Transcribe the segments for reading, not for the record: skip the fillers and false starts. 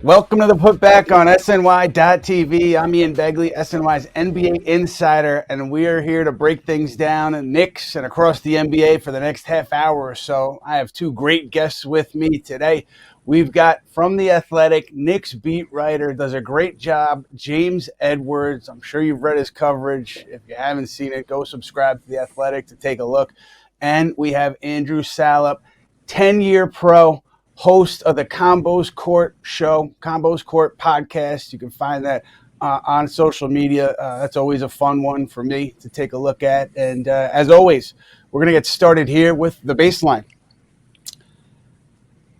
Welcome to the Putback on SNY.TV. I'm Ian Begley, SNY's NBA insider, and we are here to break things down in Knicks and across the NBA for the next half hour or so. I have two great guests with me today. We've got from The Athletic, Knicks beat writer, does a great job, James Edwards. I'm sure you've read his coverage. If you haven't seen it, go subscribe to The Athletic to take a look. And we have Andrew Salop, 10-year pro, host of the Combos Court show, Combos Court podcast. You can find that on social media. That's always a fun one for me to take a look at. And as always, we're going to get started here with the baseline.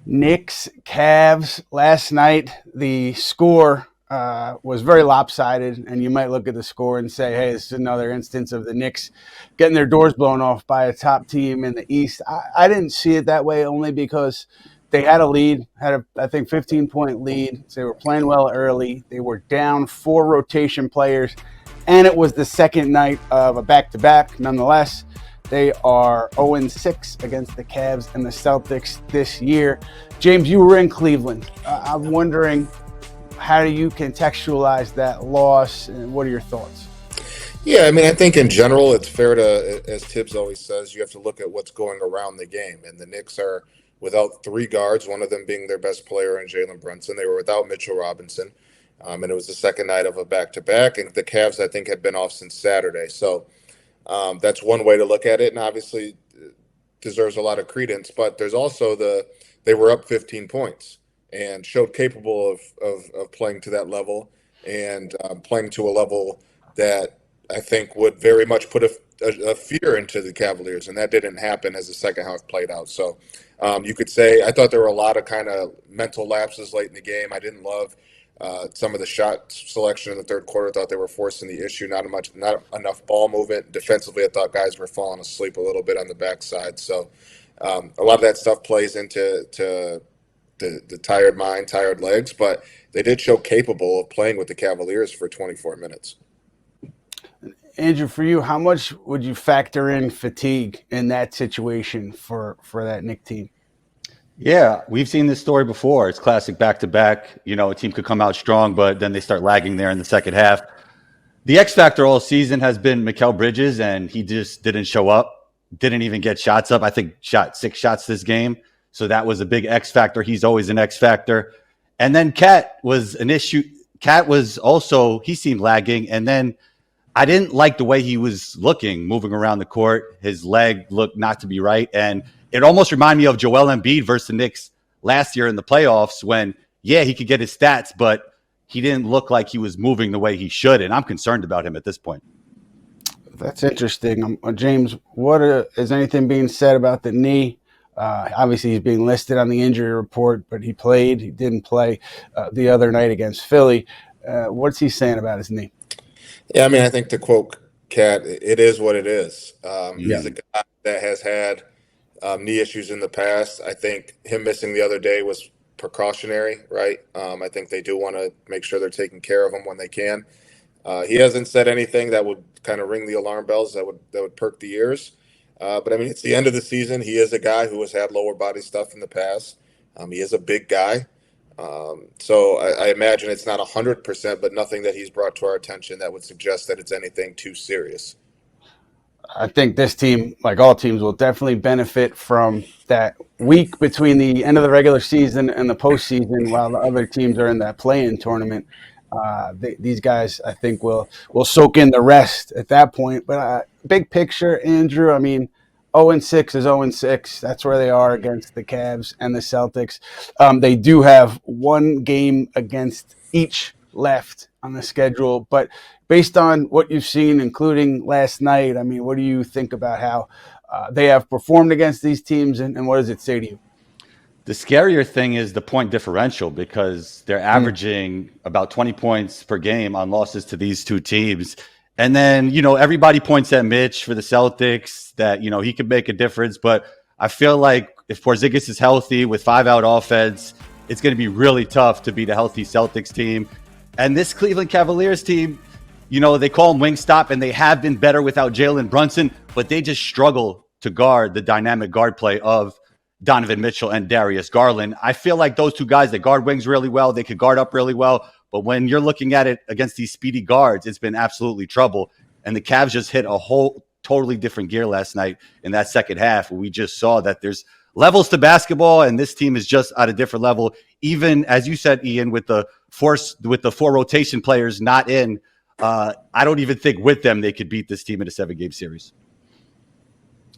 Knicks, Cavs. Last night, the score was very lopsided, and you might look at the score and say, hey, this is another instance of the Knicks getting their doors blown off by a top team in the East. I didn't see it that way, only because they had a lead, I think, 15-point lead. So they were playing well early. They were down 4 rotation players, and it was the second night of a back-to-back. Nonetheless, they are 0-6 against the Cavs and the Celtics this year. James, you were in Cleveland. I'm wondering, how do you contextualize that loss, and what are your thoughts? Yeah, I mean, I think in general, it's fair to, as Tibbs always says, you have to look at what's going around the game. And the Knicks are without 3 guards, one of them being their best player in Jalen Brunson. They were without Mitchell Robinson, and it was the second night of a back-to-back. And the Cavs, I think, had been off since Saturday. So that's one way to look at it, and obviously deserves a lot of credence. But there's also they were up 15 points and showed capable of playing to that level and playing to a level that I think would very much put a fear into the Cavaliers, and that didn't happen as the second half played out. So you could say I thought there were a lot of kind of mental lapses late in the game. I didn't love some of the shot selection in the third quarter. I thought they were forcing the issue, not enough ball movement. Defensively, I thought guys were falling asleep a little bit on the backside. So a lot of that stuff plays into the tired mind, tired legs, but they did show capable of playing with the Cavaliers for 24 minutes. Andrew, for you, how much would you factor in fatigue in that situation for that Knicks team? Yeah, we've seen this story before. It's classic back-to-back. You know, a team could come out strong, but then they start lagging there in the second half. The X factor all season has been Mikal Bridges, and he just didn't show up, didn't even get shots up. I think shot 6 shots this game, so that was a big X factor. He's always an X factor. And then Cat was an issue. Cat was also, he seemed lagging, and then I didn't like the way he was looking, moving around the court. His leg looked not to be right. And it almost reminded me of Joel Embiid versus the Knicks last year in the playoffs when, yeah, he could get his stats, but he didn't look like he was moving the way he should. And I'm concerned about him at this point. That's interesting. James, is anything being said about the knee? Obviously, he's being listed on the injury report, but he didn't play the other night against Philly. What's he saying about his knee? Yeah, I mean, I think to quote Cat, it is what it is. He's a guy that has had knee issues in the past. I think him missing the other day was precautionary, right? I think they do want to make sure they're taking care of him when they can. He hasn't said anything that would kind of ring the alarm bells that would perk the ears. But I mean, it's the end of the season. He is a guy who has had lower body stuff in the past. He is a big guy. So I imagine it's not 100%, but nothing that he's brought to our attention that would suggest that it's anything too serious. I think this team, like all teams, will definitely benefit from that week between the end of the regular season and the postseason, while the other teams are in that play-in tournament. These guys, I think, will soak in the rest at that point. But big picture, Andrew, I mean, 0-6 is 0-6. That's where they are against the Cavs and the Celtics. They do have one game against each left on the schedule. But based on what you've seen, including last night, I mean, what do you think about how they have performed against these teams, and what does it say to you? The scarier thing is the point differential, because they're averaging about 20 points per game on losses to these two teams. And then, you know, everybody points at Mitch for the Celtics that, you know, he could make a difference. But I feel like if Porzingis is healthy with 5-out offense, it's going to be really tough to beat a healthy Celtics team. And this Cleveland Cavaliers team, you know, they call them Wingstop, and they have been better without Jalen Brunson, but they just struggle to guard the dynamic guard play of Donovan Mitchell and Darius Garland. I feel like those two guys, they guard wings really well. They could guard up really well. But when you're looking at it against these speedy guards, it's been absolutely trouble. And the Cavs just hit a whole totally different gear last night in that second half. We just saw that there's levels to basketball, and this team is just at a different level. Even as you said, Ian, with the four rotation players not in, I don't even think with them they could beat this team in a 7-game series.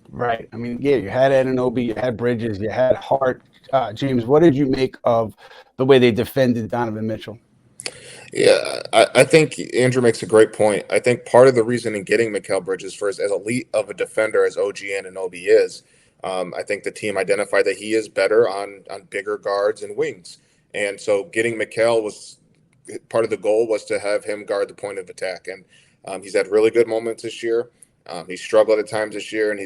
Right. I mean, yeah, you had Anunoby, you had Bridges, you had Hart. James, what did you make of the way they defended Donovan Mitchell? Yeah, I think Andrew makes a great point. I think part of the reason in getting Mikal Bridges for as elite of a defender as OG Anunoby is, I think the team identified that he is better on bigger guards and wings. And so getting Mikal was part of the goal was to have him guard the point of attack. And he's had really good moments this year. He struggled at times this year, and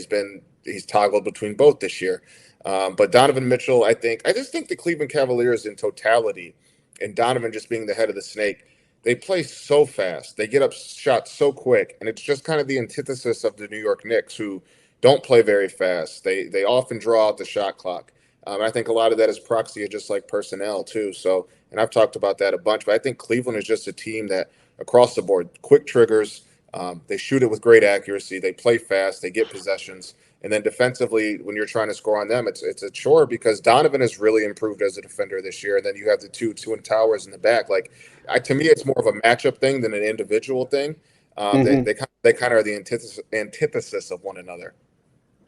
he's toggled between both this year. But Donovan Mitchell, I just think the Cleveland Cavaliers in totality, and Donovan just being the head of the snake, they play so fast. They get up shots so quick, and it's just kind of the antithesis of the New York Knicks, who don't play very fast. They often draw out the shot clock. I think a lot of that is proxy of just like personnel too. So, and I've talked about that a bunch, but I think Cleveland is just a team that across the board, quick triggers. They shoot it with great accuracy. They play fast. They get possessions. And then defensively, when you're trying to score on them, it's a chore because Donovan has really improved as a defender this year. And then you have the two Twin Towers in the back. Like, to me, it's more of a matchup thing than an individual thing. They kind of are the antithesis of one another.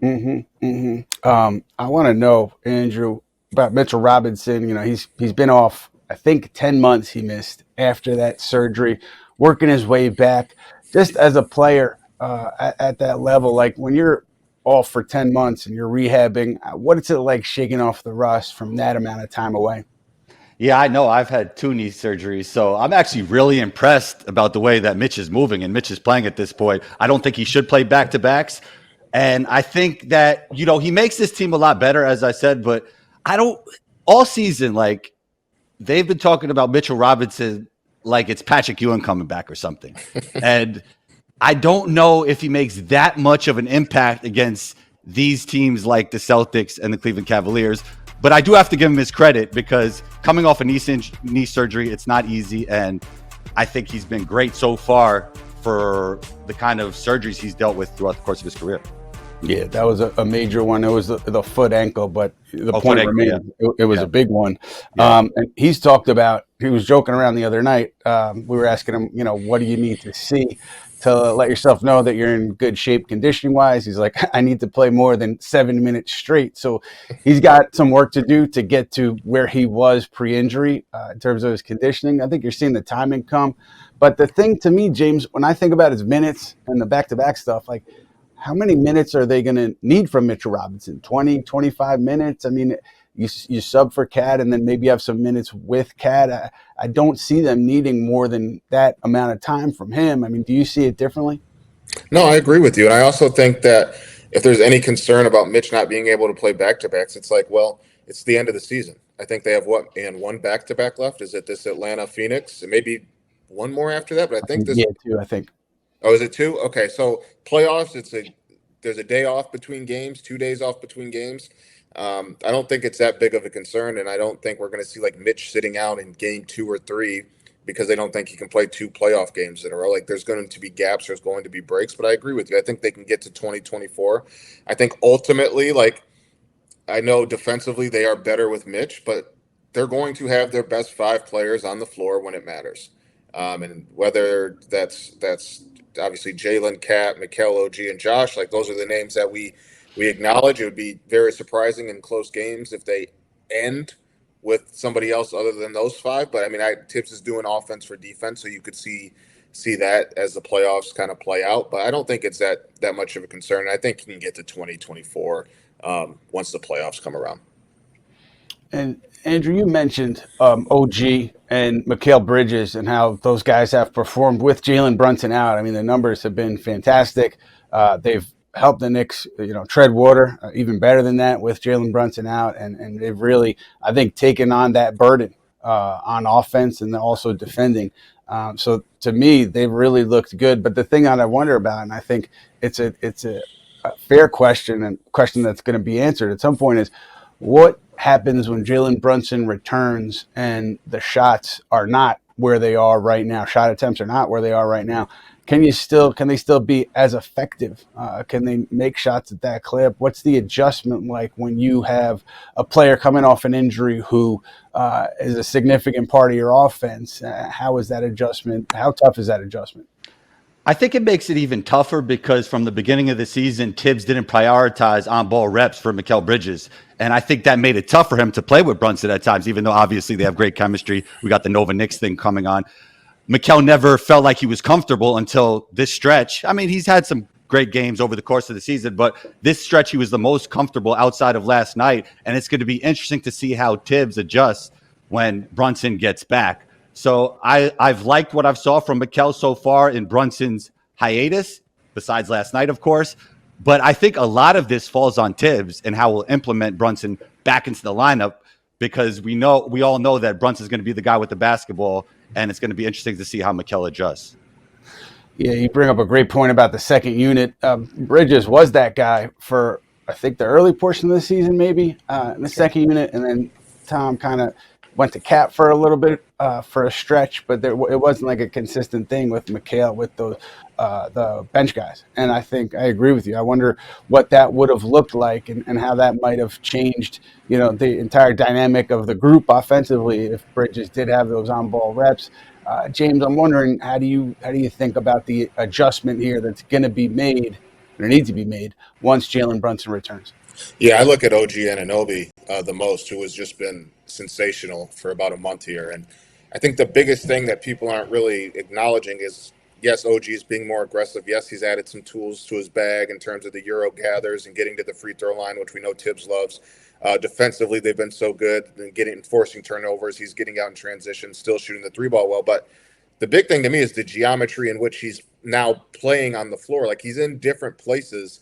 I want to know, Andrew, about Mitchell Robinson. You know, he's been off, I think 10 months he missed after that surgery, working his way back. Just as a player at that level, like when you're off for 10 months and you're rehabbing, what is it like shaking off the rust from that amount of time away? Yeah, I know. I've had 2 knee surgeries, so I'm actually really impressed about the way that Mitch is moving and Mitch is playing at this point. I don't think he should play back-to-backs. And I think that, he makes this team a lot better, as I said, but all season, like, they've been talking about Mitchell Robinson like it's Patrick Ewing coming back or something. And I don't know if he makes that much of an impact against these teams like the Celtics and the Cleveland Cavaliers. But I do have to give him his credit because coming off a knee surgery, it's not easy. And I think he's been great so far for the kind of surgeries he's dealt with throughout the course of his career. Yeah, that was a major one. It was the foot ankle, but the point remains, it was a big one. Yeah. And he's talked about, he was joking around the other night. We were asking him, what do you need to see to let yourself know that you're in good shape conditioning wise? He's like, I need to play more than 7 minutes straight. So he's got some work to do to get to where he was pre-injury in terms of his conditioning. I think you're seeing the timing come. But the thing to me, James, when I think about his minutes and the back-to-back stuff, like, how many minutes are they going to need from Mitchell Robinson? 20, 25 minutes? I mean, you sub for Cat and then maybe have some minutes with Cat. I don't see them needing more than that amount of time from him. I mean, do you see it differently? No, I agree with you. And I also think that if there's any concern about Mitch not being able to play back-to-backs, it's like, well, it's the end of the season. I think they have one back-to-back left? Is it this Atlanta-Phoenix? Maybe one more after that, but I think this. Yeah, 2, I think. Oh, is it 2? Okay, so playoffs, there's a day off between games, 2 days off between games. I don't think it's that big of a concern, and I don't think we're going to see like Mitch sitting out in game 2 or 3 because they don't think he can play 2 playoff games in a row. Like there's going to be gaps, there's going to be breaks, but I agree with you. I think they can get to 2024. I think ultimately, like I know defensively they are better with Mitch, but they're going to have their best 5 players on the floor when it matters. And whether that's obviously Jalen, Cat, Mikal, OG, and Josh, like those are the names that we acknowledge. It would be very surprising in close games if they end with somebody else other than those 5. But I mean, Tibbs is doing offense for defense, so you could see that as the playoffs kind of play out. But I don't think it's that much of a concern. I think you can get to 2024 once the playoffs come around. And Andrew, you mentioned OG and Mikal Bridges and how those guys have performed with Jalen Brunson out. I mean, the numbers have been fantastic. They've helped the Knicks, tread water even better than that with Jalen Brunson out. And they've really, I think, taken on that burden on offense and also defending. So to me, they've really looked good. But the thing that I wonder about, and I think it's a fair question and question that's going to be answered at some point is, What happens when Jalen Brunson returns and the shots are not where they are right now? Shot attempts are not where they are right now. Can they still be as effective? Can they make shots at that clip? What's the adjustment like when you have a player coming off an injury who is a significant part of your offense? How is that adjustment? How tough is that adjustment? I think it makes it even tougher because from the beginning of the season, Tibbs didn't prioritize on-ball reps for Mikal Bridges. And I think that made it tough for him to play with Brunson at times, even though obviously they have great chemistry. We got the Nova Knicks thing coming on. Mikal never felt like he was comfortable until this stretch. I mean, he's had some great games over the course of the season, but this stretch he was the most comfortable outside of last night. And it's going to be interesting to see how Tibbs adjusts when Brunson gets back. So I've liked what I've saw from Mikal so far in Brunson's hiatus, besides last night, of course. But I think a lot of this falls on Tibbs and how we'll implement Brunson back into the lineup, because we all know that Brunson's going to be the guy with the basketball, and it's going to be interesting to see how Mikal adjusts. Yeah, you bring up a great point about the second unit. Bridges was that guy for, I think, the early portion of the season, maybe, in the second unit, and then Tom kind of went to Cap for a little bit for a stretch, but it wasn't like a consistent thing with Mikal with the bench guys. And I think I agree with you. I wonder what that would have looked like and how that might have changed, the entire dynamic of the group offensively if Bridges did have those on-ball reps. James, I'm wondering, how do you think about the adjustment here that's going to be made, or needs to be made, once Jalen Brunson returns? Yeah, I look at OG Anunoby the most, who has just been sensational for about a month here. And I think the biggest thing that people aren't really acknowledging is, yes, OG is being more aggressive. Yes, he's added some tools to his bag in terms of the Euro gathers and getting to the free throw line, which we know Tibbs loves. Defensively, they've been so good and forcing turnovers. He's getting out in transition, still shooting the three ball well. But the big thing to me is the geometry in which he's now playing on the floor. Like, he's in different places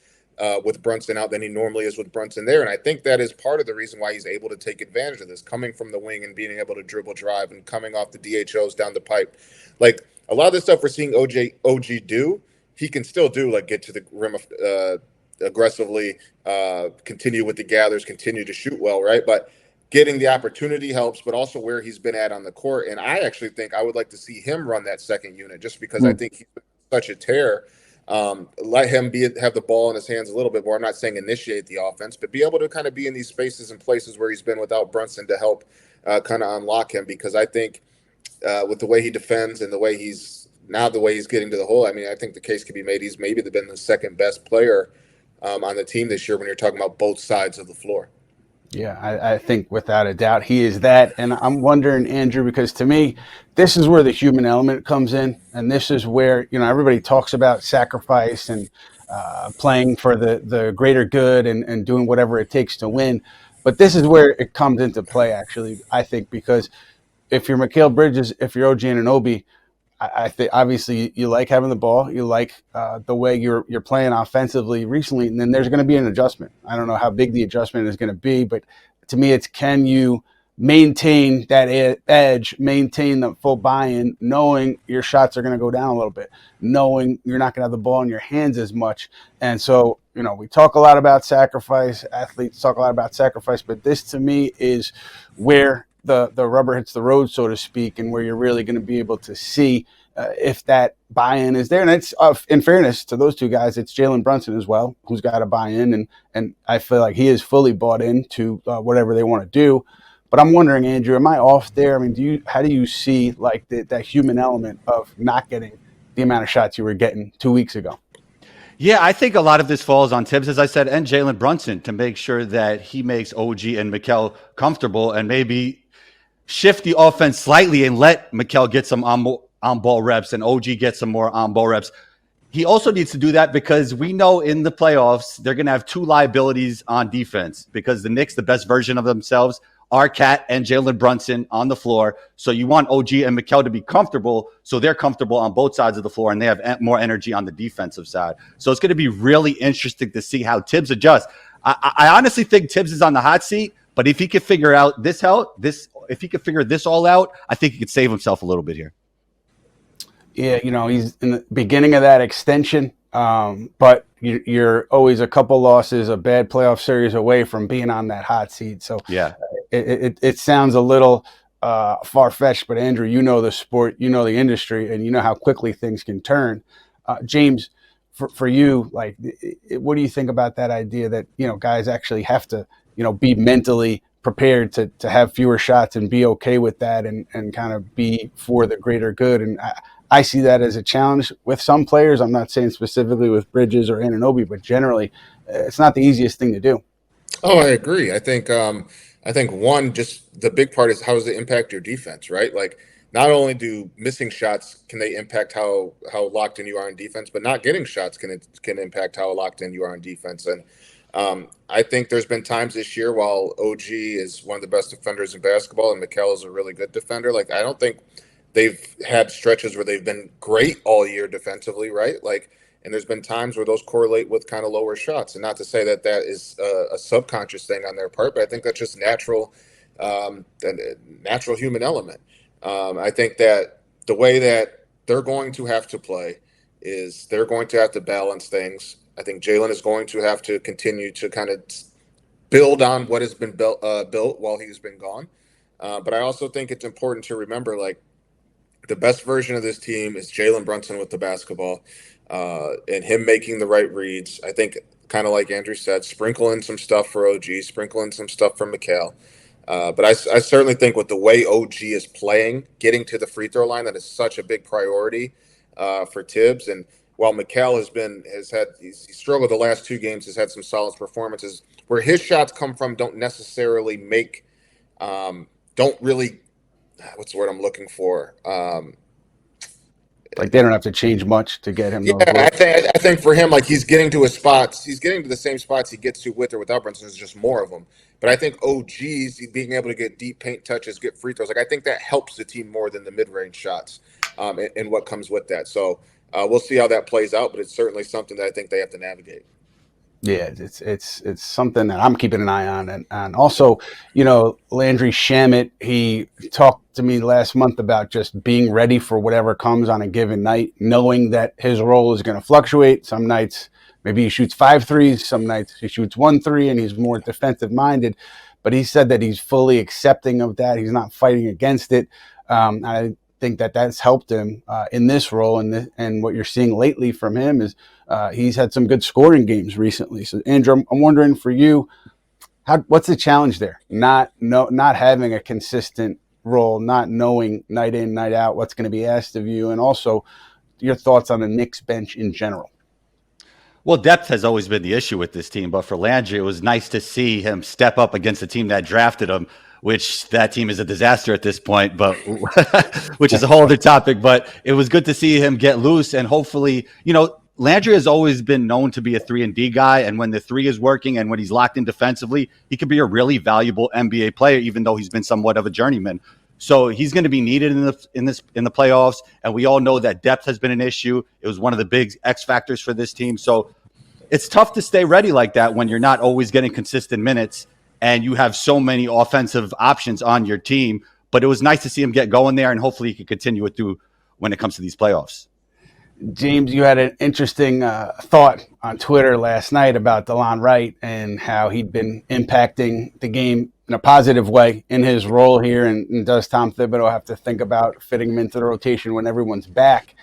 with Brunson out than he normally is with Brunson there. And I think that is part of the reason why he's able to take advantage of this, coming from the wing and being able to dribble drive and coming off the DHOs down the pipe. Like, a lot of the stuff we're seeing OG do, he can still do, like get to the rim aggressively, continue with the gathers, continue to shoot well, right? But getting the opportunity helps, but also where he's been at on the court. And I actually think I would like to see him run that second unit, just because I think he's such a tear. Let him have the ball in his hands a little bit more. I'm not saying initiate the offense, but be able to kind of be in these spaces and places where he's been without Brunson to help kind of unlock him. Because I think with the way he defends and the way he's getting to the hole, I mean, I think the case could be made he's maybe been the second best player on the team this year when you're talking about both sides of the floor. Yeah, I think without a doubt he is that. And I'm wondering, Andrew, because to me, this is where the human element comes in. And this is where, everybody talks about sacrifice and playing for the greater good and doing whatever it takes to win. But this is where it comes into play, actually, I think, because if you're Mikal Bridges, if you're OG Anunoby, I think obviously you like having the ball. You like the way you're playing offensively recently, and then there's going to be an adjustment. I don't know how big the adjustment is going to be, but to me, it's can you maintain that edge, maintain the full buy-in, knowing your shots are going to go down a little bit, knowing you're not going to have the ball in your hands as much. And so, we talk a lot about sacrifice. Athletes talk a lot about sacrifice, but this to me is where the rubber hits the road, so to speak, and where you're really going to be able to see if that buy-in is there. And it's in fairness to those two guys, it's Jalen Brunson as well, who's got to buy in, and I feel like he is fully bought into whatever they want to do. But I'm wondering, Andrew, am I off there? I mean, how do you see like that human element of not getting the amount of shots you were getting 2 weeks ago? Yeah, I think a lot of this falls on Tibbs, as I said, and Jalen Brunson to make sure that he makes OG and Mikal comfortable and maybe shift the offense slightly and let Mikal get some on-ball reps and OG get some more on-ball reps. He also needs to do that because we know in the playoffs, they're going to have two liabilities on defense because the Knicks, the best version of themselves, are Cat and Jalen Brunson on the floor. So you want OG and Mikal to be comfortable so they're comfortable on both sides of the floor and they have more energy on the defensive side. So it's going to be really interesting to see how Tibbs adjusts. I honestly think Tibbs is on the hot seat, but if he could figure out if he could figure this all out, I think he could save himself a little bit here. Yeah, he's in the beginning of that extension. But you're always a couple losses, a bad playoff series away from being on that hot seat. So Yeah. it sounds a little far-fetched, but Andrew, you know the sport, you know the industry, and you know how quickly things can turn. James, for you, like, what do you think about that idea that, guys actually have to, be mentally prepared to have fewer shots and be okay with that and kind of be for the greater good? And I see that as a challenge with some players. I'm not saying specifically with Bridges or Anunoby, but generally, it's not the easiest thing to do. Oh, I agree. I think one, just the big part is how does it impact your defense, right? Like, not only do missing shots can they impact how locked in you are in defense, but not getting shots can impact how locked in you are in defense. And I think there's been times this year while OG is one of the best defenders in basketball and Mikal is a really good defender. Like, I don't think they've had stretches where they've been great all year defensively, right? Like, and there's been times where those correlate with kind of lower shots. And not to say that that is a subconscious thing on their part, but I think that's just natural, a natural human element. I think that the way that they're going to have to play is they're going to have to balance things. I think Jalen is going to have to continue to kind of build on what has been built while he's been gone. But I also think it's important to remember, like, the best version of this team is Jalen Brunson with the basketball and him making the right reads. I think, kind of like Andrew said, sprinkle in some stuff for OG, sprinkle in some stuff for Mikal. But I certainly think with the way OG is playing, getting to the free throw line, that is such a big priority for Tibbs. And while Mikal he's struggled the last two games, has had some solid performances. Where his shots come from don't necessarily don't really, what's the word I'm looking for? Like, they don't have to change much to get him Yeah, those looks. I think for him, like, he's getting to his spots. He's getting to the same spots he gets to with or without Brunson. There's just more of them. But I think OG's being able to get deep paint touches, get free throws, like, I think that helps the team more than the mid-range shots and what comes with that. So we'll see how that plays out, but it's certainly something that I think they have to navigate. Yeah, it's something that I'm keeping an eye on, and also, Landry Shamet, he talked to me last month about just being ready for whatever comes on a given night, knowing that his role is going to fluctuate. Some nights maybe he shoots 5 threes, some nights he shoots 1 3, and he's more defensive minded. But he said that he's fully accepting of that. He's not fighting against it. I think that that's helped him in this role, and what you're seeing lately from him is he's had some good scoring games recently. So, Andrew, I'm wondering for you, what's the challenge there? Not having a consistent role, not knowing night in, night out what's going to be asked of you, and also your thoughts on the Knicks bench in general. Well, depth has always been the issue with this team, but for Landry, it was nice to see him step up against the team that drafted him, which that team is a disaster at this point, but which is a whole other topic. But it was good to see him get loose, and hopefully, Landry has always been known to be a 3-and-D guy, and when the three is working and when he's locked in defensively, he could be a really valuable NBA player, even though he's been somewhat of a journeyman. So he's going to be needed in the playoffs, and we all know that depth has been an issue. It was one of the big X factors for this team. So it's tough to stay ready like that when you're not always getting consistent minutes and you have so many offensive options on your team. But it was nice to see him get going there, and hopefully he can continue it through when it comes to these playoffs. James, you had an interesting thought on Twitter last night about Delon Wright and how he'd been impacting the game in a positive way in his role here. And does Tom Thibodeau have to think about fitting him into the rotation when everyone's back?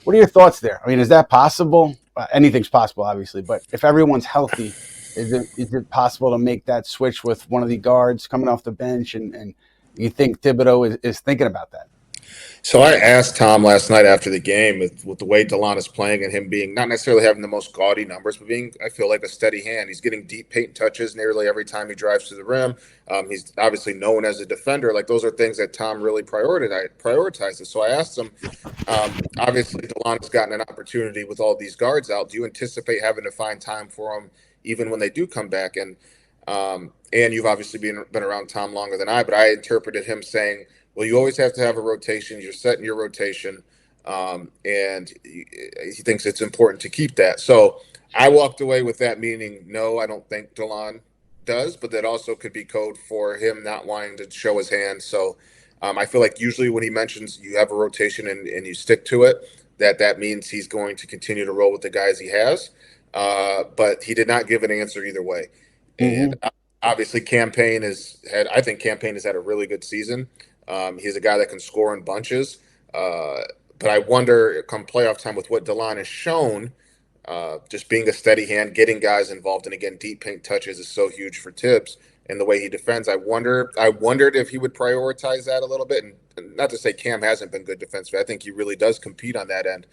What are your thoughts there? I mean, is that possible? Anything's possible, obviously, but if everyone's healthy, is it possible to make that switch with one of the guards coming off the bench? And you think Thibodeau is thinking about that? So I asked Tom last night after the game with the way Delon is playing and him being not necessarily having the most gaudy numbers, but being, I feel like, a steady hand. He's getting deep paint touches nearly every time he drives to the rim. He's obviously known as a defender. Like, those are things that Tom really prioritizes. So I asked him, obviously Delon has gotten an opportunity with all these guards out. Do you anticipate having to find time for him even when they do come back? And you've obviously been around Tom longer than I, but I interpreted him saying, well, you always have to have a rotation. You're setting your rotation, and he thinks it's important to keep that. So I walked away with that meaning, no, I don't think Delon does, but that also could be code for him not wanting to show his hand. So I feel like usually when he mentions you have a rotation and you stick to it, that means he's going to continue to roll with the guys he has. But he did not give an answer either way. And obviously, I think Campaign has had a really good season. He's a guy that can score in bunches. But I wonder, come playoff time, with what Delon has shown, just being a steady hand, getting guys involved, and again, deep paint touches is so huge for Tibbs and the way he defends. I wondered if he would prioritize that a little bit, and not to say Cam hasn't been good defensively. I think he really does compete on that end.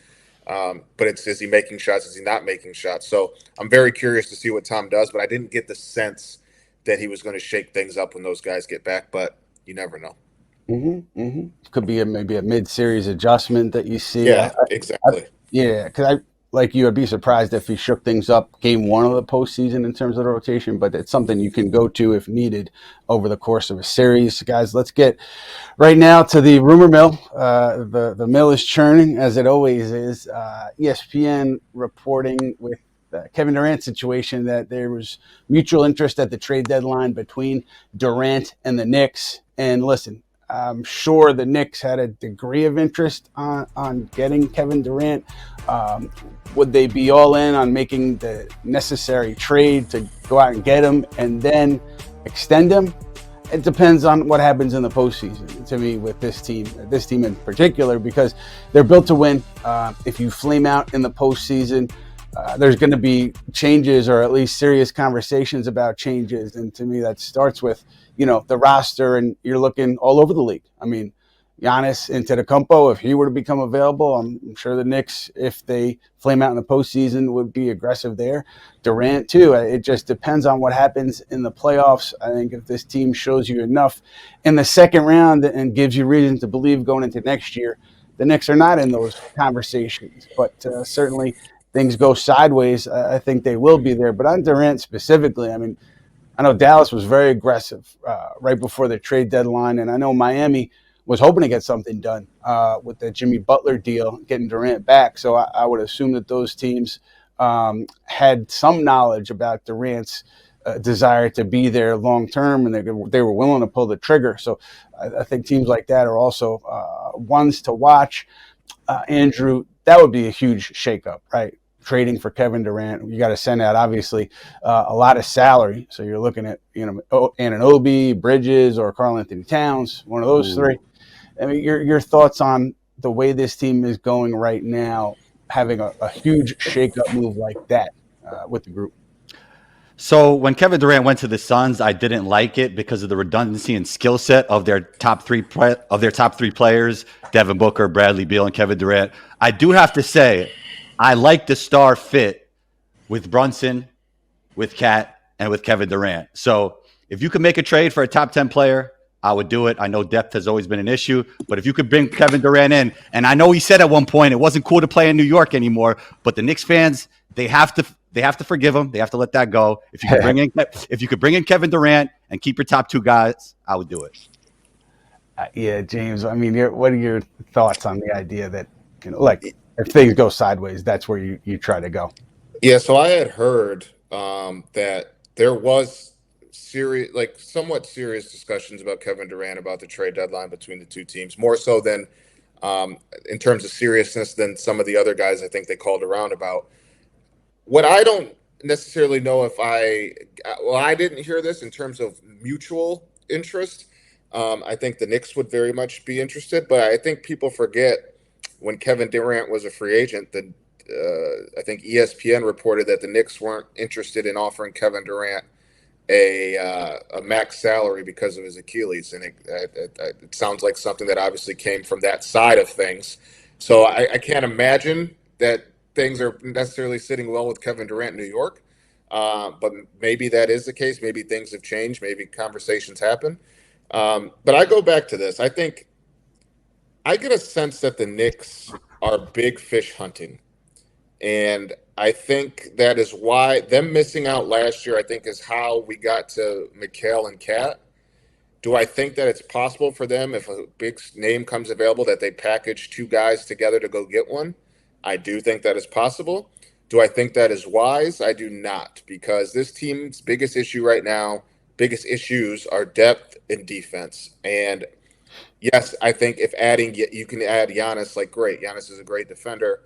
But is he making shots? Is he not making shots? So I'm very curious to see what Tom does, but I didn't get the sense that he was going to shake things up when those guys get back, but you never know. Could be maybe a mid-series adjustment that you see. Yeah, exactly. Because like you, I'd be surprised if he shook things up game one of the postseason in terms of the rotation, but it's something you can go to if needed over the course of a series. Guys, let's get right now to the rumor mill. The mill is churning, as it always is. ESPN reporting with Kevin Durant situation that there was mutual interest at the trade deadline between Durant and the Knicks. And listen, I'm sure the Knicks had a degree of interest on getting Kevin Durant. Would they be all in on making the necessary trade to go out and get him and then extend him? It depends on what happens in the postseason, to me, with this team in particular, because they're built to win. If you flame out in the postseason, there's going to be changes, or at least serious conversations about changes. And to me, that starts with, the roster, and you're looking all over the league. I mean, Giannis Antetokounmpo, if he were to become available, I'm sure the Knicks, if they flame out in the postseason, would be aggressive there. Durant, too. It just depends on what happens in the playoffs. I think if this team shows you enough in the second round and gives you reason to believe going into next year, the Knicks are not in those conversations. But certainly things go sideways, I think they will be there. But on Durant specifically, I mean, I know Dallas was very aggressive right before the trade deadline, and I know Miami was hoping to get something done with the Jimmy Butler deal, getting Durant back. So I would assume that those teams had some knowledge about Durant's desire to be there long term, and they were willing to pull the trigger. So I think teams like that are also ones to watch. Andrew, that would be a huge shakeup, right? Trading for Kevin Durant, you got to send out obviously a lot of salary. So you're looking at Anunoby, Bridges, or Karl Anthony Towns, one of those three. I mean, your thoughts on the way this team is going right now, having a huge shakeup move like that with the group. So when Kevin Durant went to the Suns, I didn't like it because of the redundancy and skill set of their top three players: Devin Booker, Bradley Beal, and Kevin Durant. I do have to say, I like the star fit with Brunson, with Cat, and with Kevin Durant. So if you could make a trade for a top 10 player, I would do it. I know depth has always been an issue, but if you could bring Kevin Durant in, and I know he said at one point it wasn't cool to play in New York anymore, but the Knicks fans, they have to forgive him. They have to let that go. If you could bring in Kevin Durant and keep your top two guys, I would do it. Yeah, James. I mean, what are your thoughts on the idea that if things go sideways, that's where you try to go? Yeah, so I had heard that there was somewhat serious discussions about Kevin Durant, about the trade deadline between the two teams, more so than in terms of seriousness than some of the other guys I think they called around about. What I don't necessarily know I didn't hear this in terms of mutual interest. I think the Knicks would very much be interested, but I think people forget when Kevin Durant was a free agent that I think ESPN reported that the Knicks weren't interested in offering Kevin Durant a max salary because of his Achilles, and it sounds like something that obviously came from that side of things. So I can't imagine that things are necessarily sitting well with Kevin Durant in New York, but maybe that is the case. Maybe things have changed. Maybe conversations happen. But I go back to this. I think I get a sense that the Knicks are big fish hunting. And I think that is why them missing out last year, I think, is how we got to Mikal and Cat. Do I think that it's possible for them, if a big name comes available, that they package two guys together to go get one? I do think that is possible. Do I think that is wise? I do not, because this team's biggest issues are depth and defense. And Yes, I think if adding you can add Giannis, like great. Giannis is a great defender,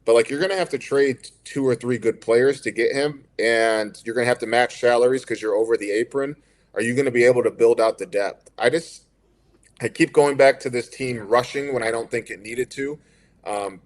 but like you're going to have to trade 2 or 3 good players to get him, and you're going to have to match salaries because you're over the apron. Are you going to be able to build out the depth? I keep going back to this team rushing when I don't think it needed to,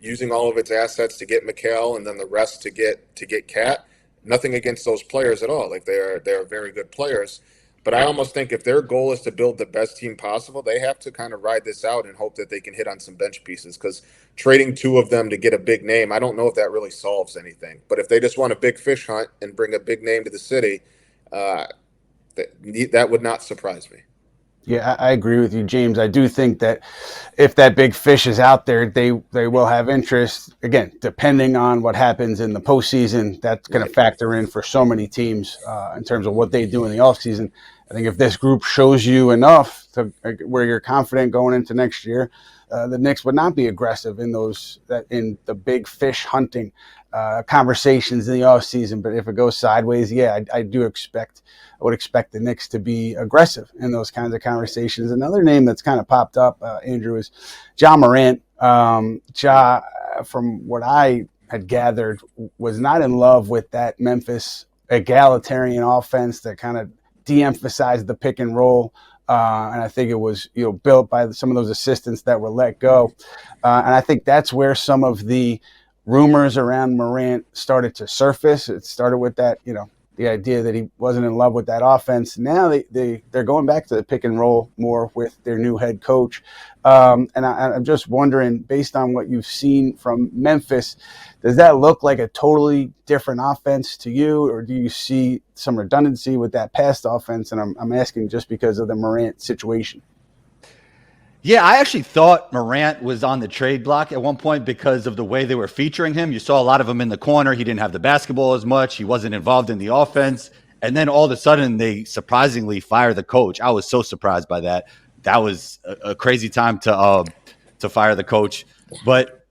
using all of its assets to get McHale and then the rest to get Cat. Nothing against those players at all. Like they are very good players. But I almost think if their goal is to build the best team possible, they have to kind of ride this out and hope that they can hit on some bench pieces. Because trading 2 of them to get a big name, I don't know if that really solves anything. But if they just want a big fish hunt and bring a big name to the city, that would not surprise me. Yeah, I agree with you, James. I do think that if that big fish is out there, they will have interest. Again, depending on what happens in the postseason, that's going to factor in for so many teams in terms of what they do in the offseason. I think if this group shows you enough to where you're confident going into next year, the Knicks would not be aggressive in the big fish hunting conversations in the offseason. But if it goes sideways, yeah, I would expect the Knicks to be aggressive in those kinds of conversations. Another name that's kind of popped up, Andrew, is Ja Morant. Ja, from what I had gathered, was not in love with that Memphis egalitarian offense that kind of de-emphasized the pick and roll. And I think it was built by some of those assistants that were let go. And I think that's where some of the rumors around Morant started to surface. It started with that, the idea that he wasn't in love with that offense. Now they're going back to the pick and roll more with their new head coach. And I'm just wondering, based on what you've seen from Memphis, does that look like a totally different offense to you, or do you see some redundancy with that past offense? And I'm asking just because of the Morant situation. Yeah, I actually thought Morant was on the trade block at one point because of the way they were featuring him. You saw a lot of him in the corner. He didn't have the basketball as much. He wasn't involved in the offense. And then all of a sudden, they surprisingly fire the coach. I was so surprised by that. That was a crazy time to fire the coach. But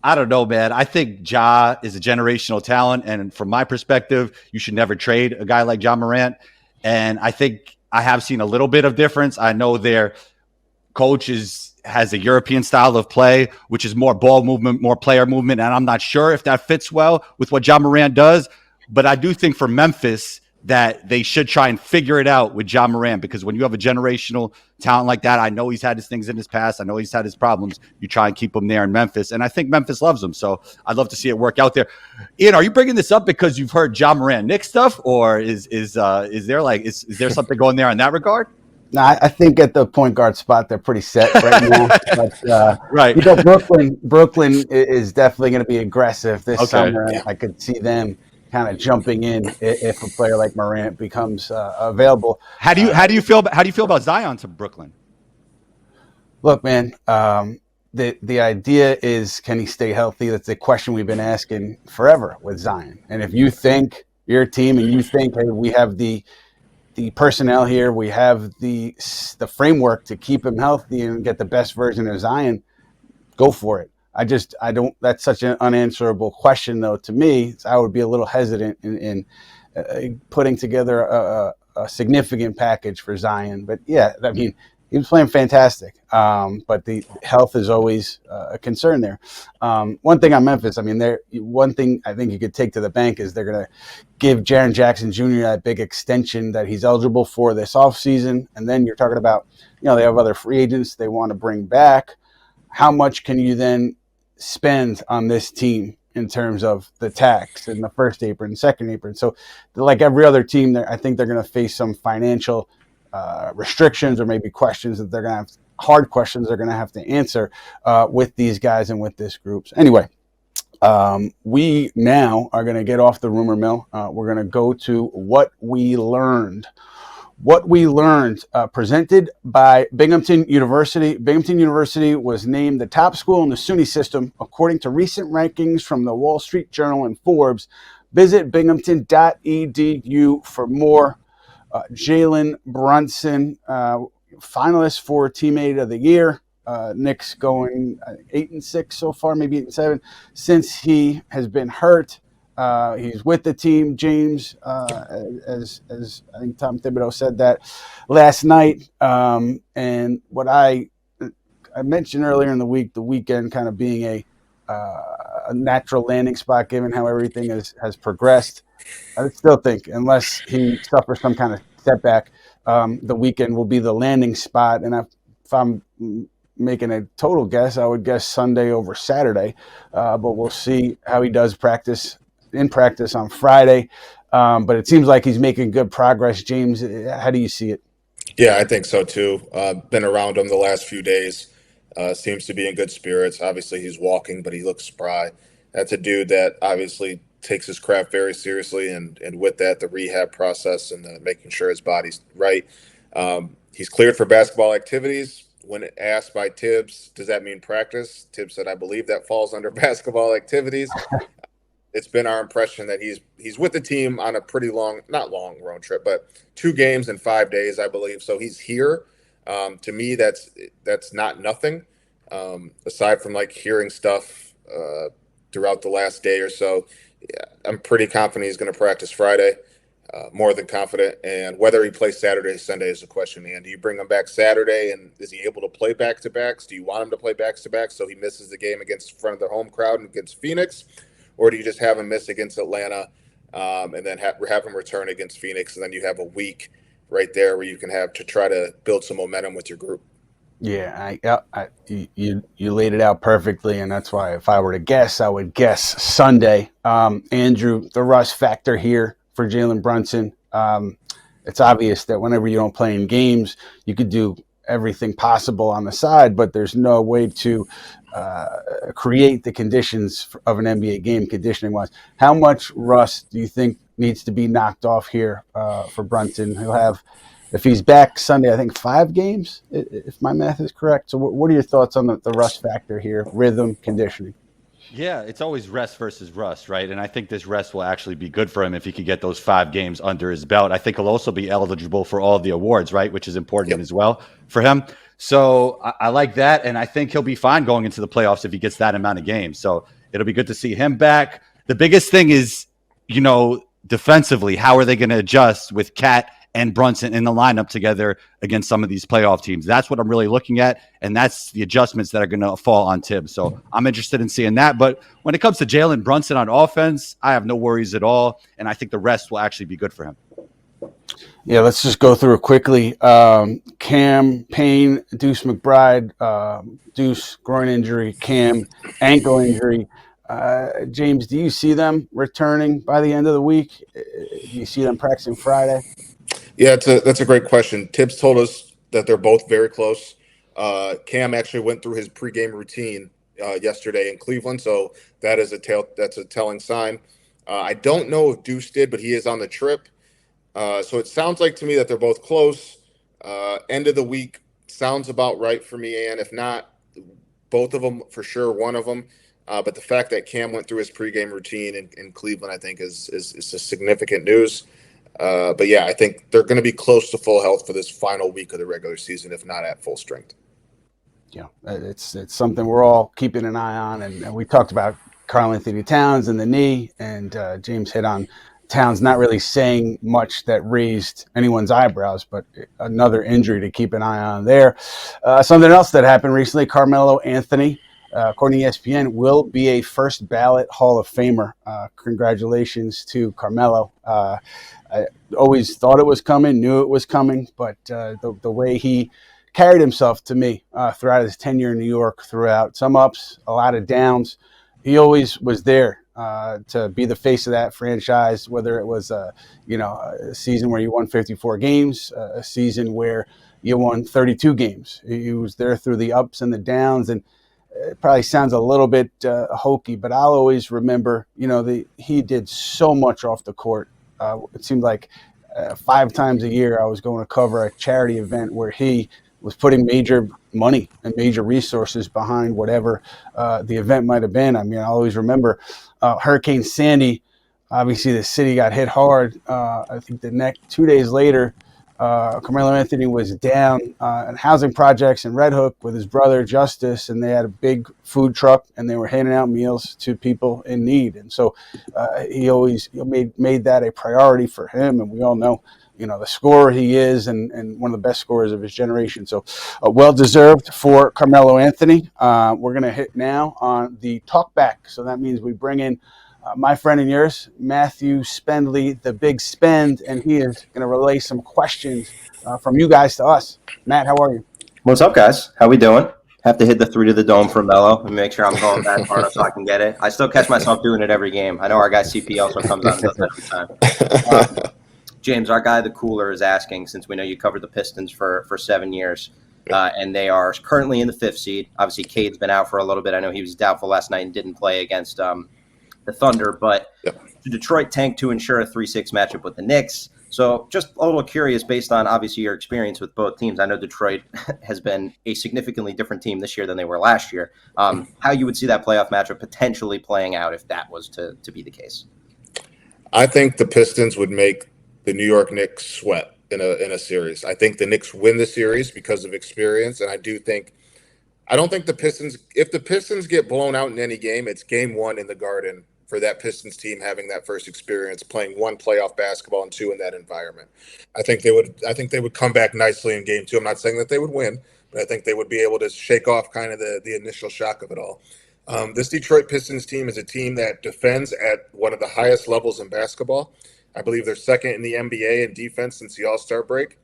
I don't know, man. I think Ja is a generational talent. And from my perspective, you should never trade a guy like Ja Morant. And I think I have seen a little bit of difference. I know their coach has a European style of play, which is more ball movement, more player movement. And I'm not sure if that fits well with what Ja Morant does. But I do think for Memphis that they should try and figure it out with Ja Morant, because when you have a generational talent like that, I know he's had his things in his past. I know he's had his problems. You try and keep him there in Memphis. And I think Memphis loves him. So I'd love to see it work out there. Ian, are you bringing this up because you've heard Ja Morant Knicks stuff, or is there something going there in that regard? No, I think at the point guard spot, they're pretty set right now. But, right. Brooklyn is definitely going to be aggressive this summer. Yeah. I could see them kind of jumping in if a player like Morant becomes available. How do you feel about Zion to Brooklyn? Look, man, the idea is, can he stay healthy? That's a question we've been asking forever with Zion. And if you think you're a team and you think, hey, we have the personnel here, we have the framework to keep him healthy and get the best version of Zion, go for it. I don't, that's such an unanswerable question though to me. So I would be a little hesitant in putting together a significant package for Zion. But yeah, I mean, he was playing fantastic. But the health is always a concern there. One thing on Memphis, I mean, one thing I think you could take to the bank is they're going to give Jaren Jackson Jr. that big extension that he's eligible for this offseason. And then you're talking about, they have other free agents they want to bring back. How much can you then spend on this team in terms of the tax and the first apron, second apron? So like every other team, I think they're going to face some financial restrictions or maybe questions that they're going to have, hard questions they're going to have to answer with these guys and with this group. So anyway, we now are going to get off the rumor mill. We're going to go to what we learned. What we learned, presented by Binghamton University. Binghamton University was named the top school in the SUNY system, according to recent rankings from the Wall Street Journal and Forbes. Visit binghamton.edu for more. Jalen Brunson, finalist for Teammate of the Year. Knicks going 8-6 so far, maybe 8-7, since he has been hurt. He's with the team, James, as I think Tom Thibodeau said that last night. And what I mentioned earlier in the week, the weekend kind of being a natural landing spot given how everything has progressed. I still think, unless he suffers some kind of setback, the weekend will be the landing spot. And if I'm making a total guess, I would guess Sunday over Saturday. But we'll see how he does in practice on Friday. But it seems like he's making good progress. James, how do you see it? Yeah, I think so too. Been around him the last few days. Seems to be in good spirits. Obviously, he's walking, but he looks spry. That's a dude that obviously takes his craft very seriously, and with that, the rehab process and making sure his body's right. He's cleared for basketball activities. When asked by Tibbs, does that mean practice? Tibbs said, "I believe that falls under basketball activities." It's been our impression that he's with the team on a pretty not long road trip, but 2 games in 5 days, I believe. So he's here. To me, that's not nothing. Aside from like hearing stuff throughout the last day or so, yeah, I'm pretty confident he's going to practice Friday. More than confident. And whether he plays Saturday or Sunday is a question. And do you bring him back Saturday, and is he able to play back-to-backs? Do you want him to play back-to-backs so he misses the game against front of the home crowd and against Phoenix? Or do you just have him miss against Atlanta and then have him return against Phoenix, and then you have a week right there where you can have to try to build some momentum with your group? Yeah, you laid it out perfectly, and that's why if I were to guess, I would guess Sunday. Andrew, the rust factor here for Jalen Brunson. It's obvious that whenever you don't play in games, you could do everything possible on the side, but there's no way to create the conditions of an NBA game conditioning-wise. How much rust do you think needs to be knocked off here for Brunson? He'll have, if he's back Sunday, I think 5 games, if my math is correct. So what are your thoughts on the rust factor here, rhythm, conditioning? Yeah, it's always rest versus rust, right? And I think this rest will actually be good for him if he could get those 5 games under his belt. I think he'll also be eligible for all the awards, right? Which is important as well for him. So I like that. And I think he'll be fine going into the playoffs if he gets that amount of games. So it'll be good to see him back. The biggest thing is, defensively, how are they going to adjust with Cat and Brunson in the lineup together against some of these playoff teams? That's what I'm really looking at, and that's the adjustments that are going to fall on Tibbs. So I'm interested in seeing that. But when it comes to Jalen Brunson on offense, I have no worries at all, and I think the rest will actually be good for him. Yeah, let's just go through it quickly. Cam, Payne, Deuce McBride, Deuce, groin injury, Cam, ankle injury. James, do you see them returning by the end of the week? Do you see them practicing Friday? Yeah, that's a great question. Tibbs told us that they're both very close. Cam actually went through his pregame routine yesterday in Cleveland, so that's a telling sign. I don't know if Deuce did, but he is on the trip. So it sounds like to me that they're both close. End of the week sounds about right for me, and if not, both of them for sure, one of them. But the fact that Cam went through his pregame routine in Cleveland, I think, is a significant news. But yeah, I think they're going to be close to full health for this final week of the regular season, if not at full strength. Yeah, it's something we're all keeping an eye on, and we talked about Karl-Anthony Towns and the knee, and James hit on Towns not really saying much that raised anyone's eyebrows, but another injury to keep an eye on there. Something else that happened recently, Carmelo Anthony, according to ESPN, will be a first ballot Hall of Famer. Congratulations to Carmelo. I always thought it was coming, knew it was coming, but the way he carried himself to me throughout his tenure in New York, throughout some ups, a lot of downs, he always was there to be the face of that franchise, whether it was a season where you won 54 games, a season where you won 32 games. He was there through the ups and the downs, and it probably sounds a little bit hokey, but I'll always remember, he did so much off the court. It seemed like 5 times a year I was going to cover a charity event where he was putting major money and major resources behind whatever the event might have been. I mean, I always remember Hurricane Sandy. Obviously, the city got hit hard. I think the next 2 days later, Carmelo Anthony was down in housing projects in Red Hook with his brother Justice, and they had a big food truck, and they were handing out meals to people in need. And so he always made that a priority for him. And we all know, the scorer he is, and one of the best scorers of his generation. So well deserved for Carmelo Anthony. We're going to hit now on the talkback. So that means we bring in my friend and yours, Matthew Spendley, the Big Spend, and he is going to relay some questions from you guys to us. Matt, how are you? What's up, guys? How we doing? Have to hit the 3 to the dome for Melo and make sure I'm going back hard so I can get it. I still catch myself doing it every game. I know our guy CP also comes out and does that every time. James, our guy, the Cooler, is asking, since we know you covered the Pistons for 7 years, and they are currently in the 5th seed. Obviously, Cade's been out for a little bit. I know he was doubtful last night and didn't play against the Thunder, but Detroit tanked to ensure a 3-6 matchup with the Knicks. So just a little curious, based on obviously your experience with both teams. I know Detroit has been a significantly different team this year than they were last year. How you would see that playoff matchup potentially playing out if that was to be the case? I think the Pistons would make the New York Knicks sweat in a series. I think the Knicks win the series because of experience, and I don't think the Pistons, if the Pistons get blown out in any game, it's game 1 in the Garden for that Pistons team having that first experience playing 1 playoff basketball and 2 in that environment. I think they would come back nicely in game 2. I'm not saying that they would win, but I think they would be able to shake off kind of the initial shock of it all. This Detroit Pistons team is a team that defends at one of the highest levels in basketball. I believe they're second in the NBA in defense since the All-Star break.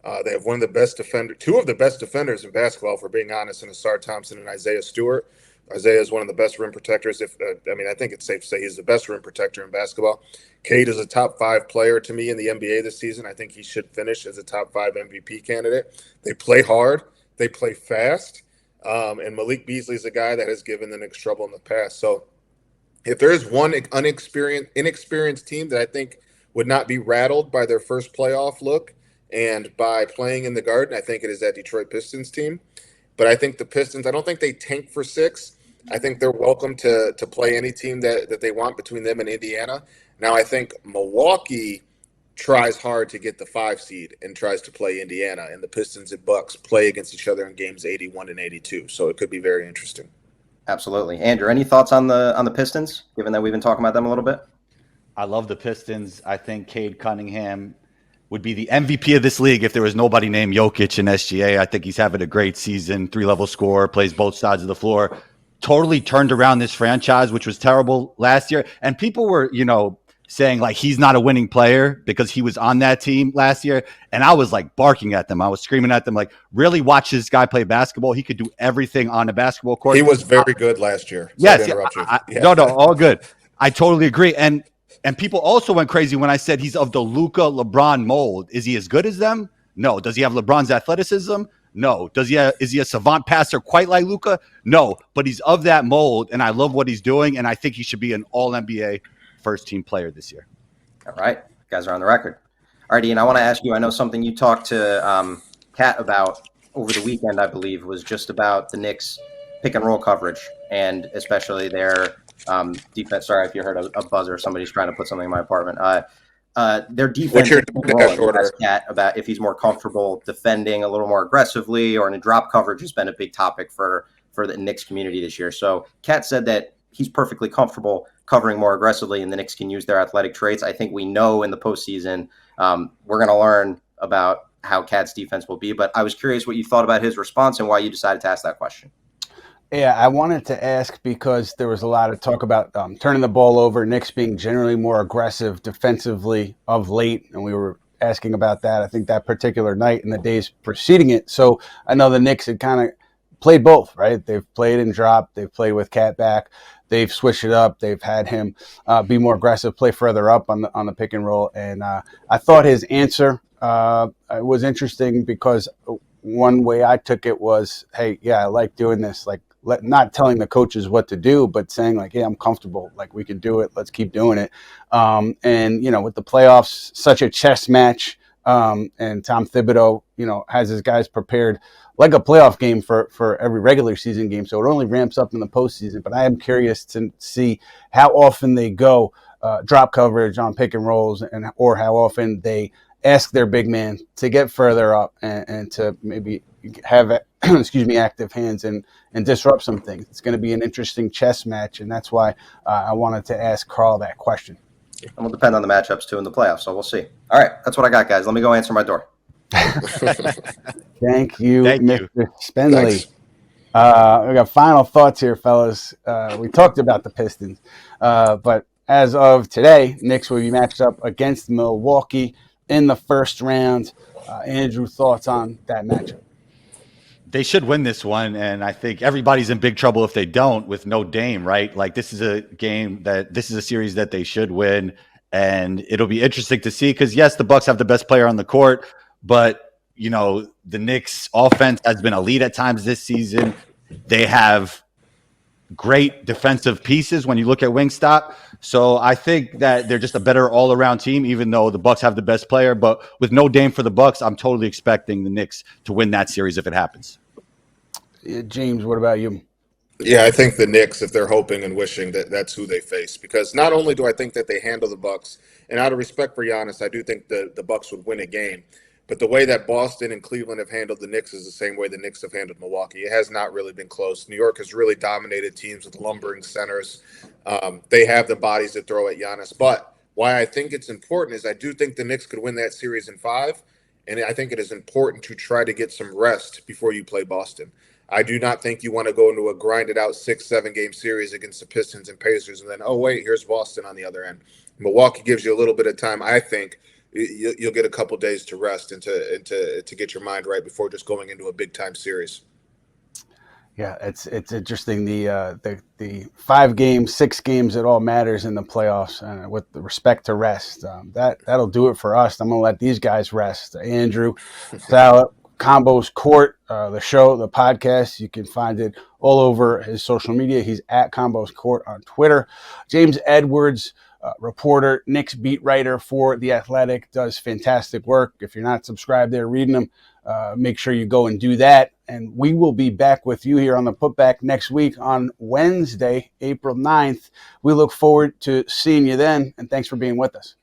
They have one of the best two of the best defenders in basketball, if we're being honest, in Asar Thompson and Isaiah Stewart. Isaiah is one of the best rim protectors. I think it's safe to say he's the best rim protector in basketball. Cade is a top 5 player to me in the NBA this season. I think he should finish as a top 5 MVP candidate. They play hard. They play fast. And Malik Beasley is a guy that has given the Knicks trouble in the past. So if there is one inexperienced team that I think would not be rattled by their first playoff look and by playing in the Garden, I think it is that Detroit Pistons team. But I think the Pistons, I don't think they tank for 6. I think they're welcome to play any team that they want between them and Indiana. Now, I think Milwaukee tries hard to get the 5 seed and tries to play Indiana, and the Pistons and Bucks play against each other in games 81 and 82. So it could be very interesting. Absolutely. Andrew, any thoughts on the Pistons, given that we've been talking about them a little bit? I love the Pistons. I think Cade Cunningham would be the MVP of this league if there was nobody named Jokic in SGA. I think he's having a great season, 3-level scorer, plays both sides of the floor. Totally turned around this franchise, which was terrible last year. And people were, saying like he's not a winning player because he was on that team last year. And I was like barking at them. I was screaming at them like, really watch this guy play basketball. He could do everything on a basketball court. He was very good last year. Yes. No, all good. I totally agree. And people also went crazy when I said he's of the Luka LeBron mold. Is he as good as them? No. Does he have LeBron's athleticism? No. Is he a savant passer quite like Luka? No. But he's of that mold, and I love what he's doing, and I think he should be an All-NBA first-team player this year. All right. You guys are on the record. All right, Ian, I want to ask you, I know something you talked to Kat about over the weekend, I believe, was just about the Knicks pick-and-roll coverage, and especially their defense. Sorry if you heard a buzzer. Somebody's trying to put something in my apartment. Their defense. Kat about if he's more comfortable defending a little more aggressively or in a drop coverage has been a big topic for the Knicks community this year. So Kat said that he's perfectly comfortable covering more aggressively, and the Knicks can use their athletic traits. I think we know in the postseason we're going to learn about how Kat's defense will be. But I was curious what you thought about his response and why you decided to ask that question. Yeah, I wanted to ask because there was a lot of talk about turning the ball over, Knicks being generally more aggressive defensively of late, and we were asking about that, I think, that particular night and the days preceding it. So I know the Knicks had kind of played both, right? They've played and dropped. They've played with Cat back. They've switched it up. They've had him be more aggressive, play further up on the pick and roll. And I thought his answer was interesting because one way I took it was, hey, yeah, I like doing this, like, not telling the coaches what to do, but saying like, hey, I'm comfortable. Like, we can do it. Let's keep doing it. And, with the playoffs, such a chess match, and Tom Thibodeau, has his guys prepared like a playoff game for every regular season game. So it only ramps up in the postseason. But I am curious to see how often they go drop coverage on pick and rolls or how often they ask their big man to get further up and to maybe have active hands and disrupt some things. It's going to be an interesting chess match, and that's why I wanted to ask Carl that question. And will depend on the matchups too in the playoffs, so we'll see. All right, that's what I got, guys. Let me go answer my door. Thank you, Thank Mr. you. Spendley. We got final thoughts here, fellas. We talked about the Pistons, but as of today, Knicks will be matched up against Milwaukee in the first round. Andrew, thoughts on that matchup? They should win this one, and I think everybody's in big trouble if they don't with no Dame, right? Like, this is a series that they should win, and it'll be interesting to see because, yes, the Bucks have the best player on the court, but, you know, the Knicks offense has been elite at times this season. They have great defensive pieces when you look at Wingstop. So I think that they're just a better all-around team, even though the Bucks have the best player. But with no Dame for the Bucks, I'm totally expecting the Knicks to win that series if it happens. James, what about you? Yeah, I think the Knicks, if they're hoping and wishing that that's who they face, because not only do I think that they handle the Bucks, and out of respect for Giannis, I do think the Bucks would win a game. But the way that Boston and Cleveland have handled the Knicks is the same way the Knicks have handled Milwaukee. It has not really been close. New York has really dominated teams with lumbering centers. They have the bodies to throw at Giannis. But why I think it's important is I do think the Knicks could win that series in 5, and I think it is important to try to get some rest before you play Boston. I do not think you want to go into a grinded-out 6-7 game series against the Pistons and Pacers and then, oh, wait, here's Boston on the other end. Milwaukee gives you a little bit of time, I think. You'll get a couple days to rest and to get your mind right before just going into a big time series. Yeah, it's interesting. The 5 games, 6 games, it all matters in the playoffs. With respect to rest, that'll do it for us. I'm gonna let these guys rest. Andrew Salop, Combos Court, the show, the podcast. You can find it all over his social media. He's at Combos Court on Twitter. James Edwards, reporter, Knicks beat writer for The Athletic, does fantastic work. If you're not subscribed there, reading them, make sure you go and do that. And we will be back with you here on the Putback next week on Wednesday, April 9th. We look forward to seeing you then, and thanks for being with us.